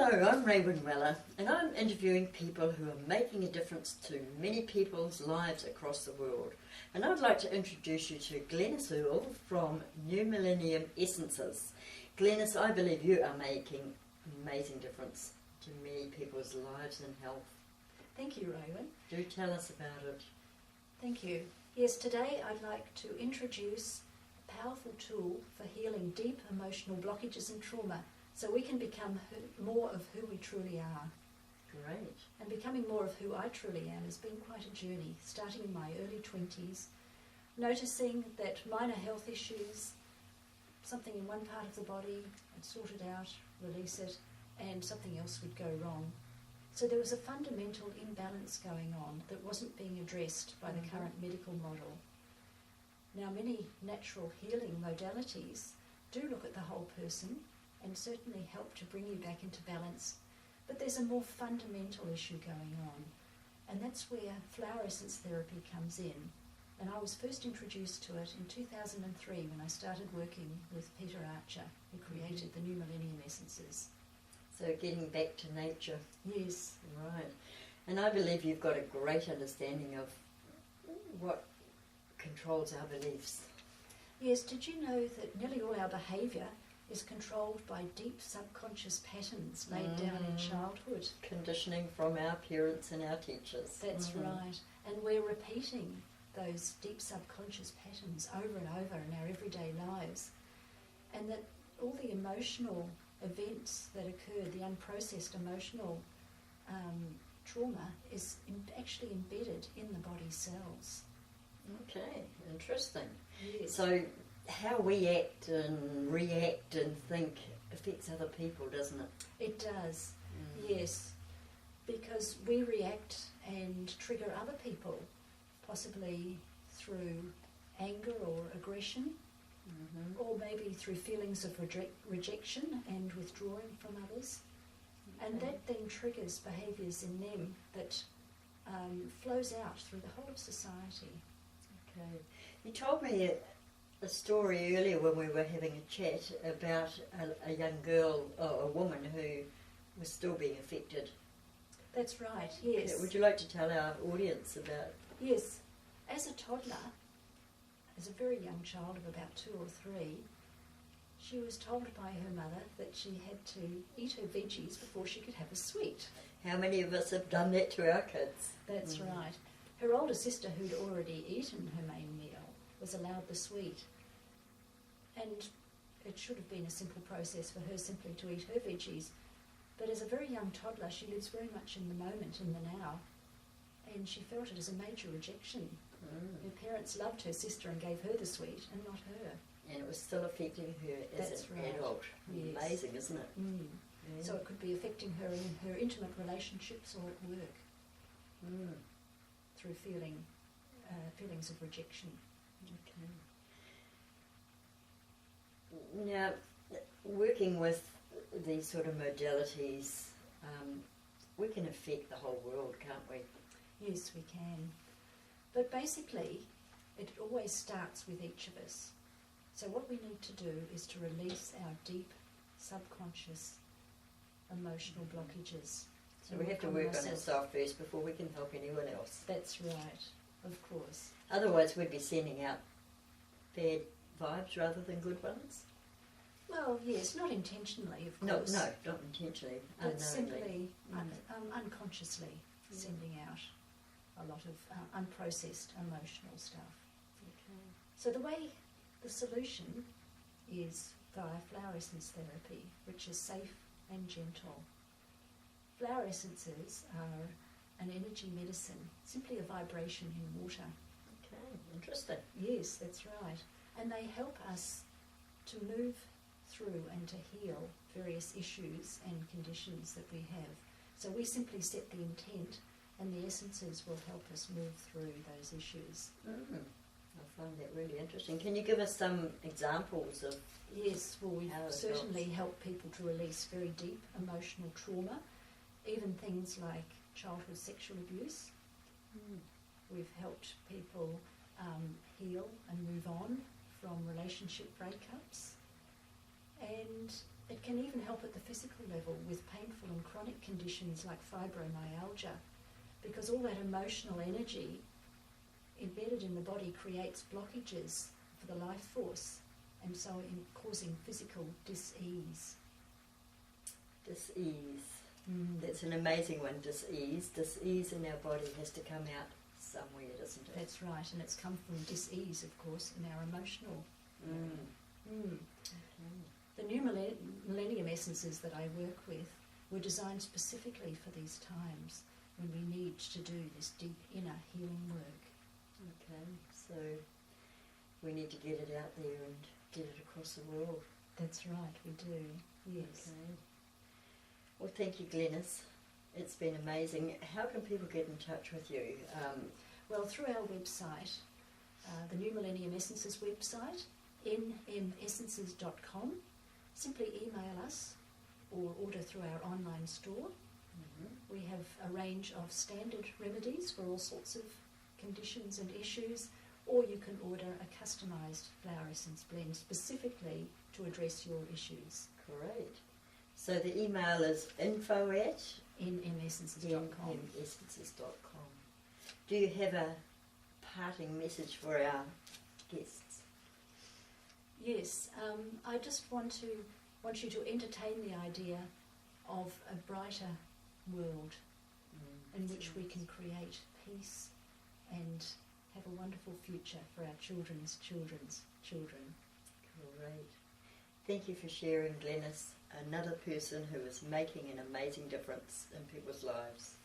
Hello, I'm Raewyn and I'm interviewing people who are making a difference to many people's lives across the world. And I'd like to introduce you to Glenys Earle from New Millennium Essences. Glenys, I believe you are making an amazing difference to many people's lives and health. Thank you, Raewyn. Do tell us about it. Thank you. Yes, today I'd like to introduce a powerful tool for healing deep emotional blockages and trauma so we can become more of who we truly are. Great. And becoming more of who I truly am has been quite a journey, starting in my early 20s, noticing that minor health issues, something in one part of the body, I'd sort it out, release it, and something else would go wrong. So there was a fundamental imbalance going on that wasn't being addressed by the current medical model. Now, many natural healing modalities do look at the whole person and certainly help to bring you back into balance, but there's a more fundamental issue going on, and that's where flower essence therapy comes in. And I was first introduced to it in 2003 when I started working with Peter Archer, who created the New Millennium Essences. So getting back to nature. Yes. Right. And I believe you've got a great understanding of what controls our beliefs. Yes, did you know that nearly all our behaviour is controlled by deep subconscious patterns laid down in childhood? Conditioning from our parents and our teachers. That's right. And we're repeating those deep subconscious patterns over and over in our everyday lives. And that all the emotional events that occurred, the unprocessed emotional trauma, is actually embedded in the body cells. Okay, interesting. Yes. So how we act and react and think affects other people, doesn't it? It does, yes, because we react and trigger other people, possibly through anger or aggression, or maybe through feelings of rejection and withdrawing from others. And that then triggers behaviours in them that flows out through the whole of society. Okay. You told me a story earlier when we were having a chat about a young girl, or a woman who was still being affected. That's right, yes. Would you like to tell our audience about? Yes. As a toddler, as a very young child of about 2 or 3, she was told by her mother that she had to eat her veggies before she could have a sweet. How many of us have done that to our kids? That's right. Her older sister, who'd already eaten her main meal, was allowed the sweet. And it should have been a simple process for her simply to eat her veggies. But as a very young toddler, she lives very much in the moment, in the now. And she felt it as a major rejection. Her parents loved her sister and gave her the sweet, and not her. And it was still affecting her as an adult. Yes. Amazing, isn't it? Yeah. So it could be affecting her in her intimate relationships or at work through feelings of rejection. Okay. Now, working with these sort of modalities, we can affect the whole world, can't we? Yes, we can. But basically, it always starts with each of us. So what we need to do is to release our deep subconscious emotional blockages. So we have to work on ourselves first before we can help anyone else. That's right, of course. Otherwise we'd be sending out bad vibes rather than good ones. Well, yes, not intentionally, of course. No, not intentionally. But simply, unconsciously sending out a lot of unprocessed emotional stuff. Okay. So the solution is via flower essence therapy, which is safe and gentle. Flower essences are an energy medicine, simply a vibration in water. Okay, interesting. Yes, that's right. And they help us to move through and to heal various issues and conditions that we have. So we simply set the intent, and the essences will help us move through those issues. I find that really interesting. Can you give us some examples of? Yes, well, we certainly help people to release very deep emotional trauma, even things like childhood sexual abuse. We've helped people heal and move on from relationship breakups. And It can even help at the physical level with painful and chronic conditions like fibromyalgia, because all that emotional energy embedded in the body creates blockages for the life force, and so in causing physical dis-ease. Dis-ease. That's an amazing one, dis-ease. Dis-ease in our body has to come out somewhere, doesn't it? That's right, and it's come from dis-ease, of course, in our emotional. Okay. The new Millennium essences that I work with were designed specifically for these times when we need to do this deep inner healing work. Okay, so we need to get it out there and get it across the world. That's right, we do, yes. Okay. Well, thank you, Glenys. It's been amazing. How can people get in touch with you? Well, through our website, the New Millennium Essences website, nmessences.com. Simply email us or order through our online store. We have a range of standard remedies for all sorts of conditions and issues, or you can order a customised flower essence blend specifically to address your issues. Great. So the email is info@nmessences.com. nmessences.com. Do you have a parting message for our guests? Yes, I just want you to entertain the idea of a brighter world in which we can create peace and have a wonderful future for our children's children's children. Great. Thank you for sharing, Glenys, another person who is making an amazing difference in people's lives.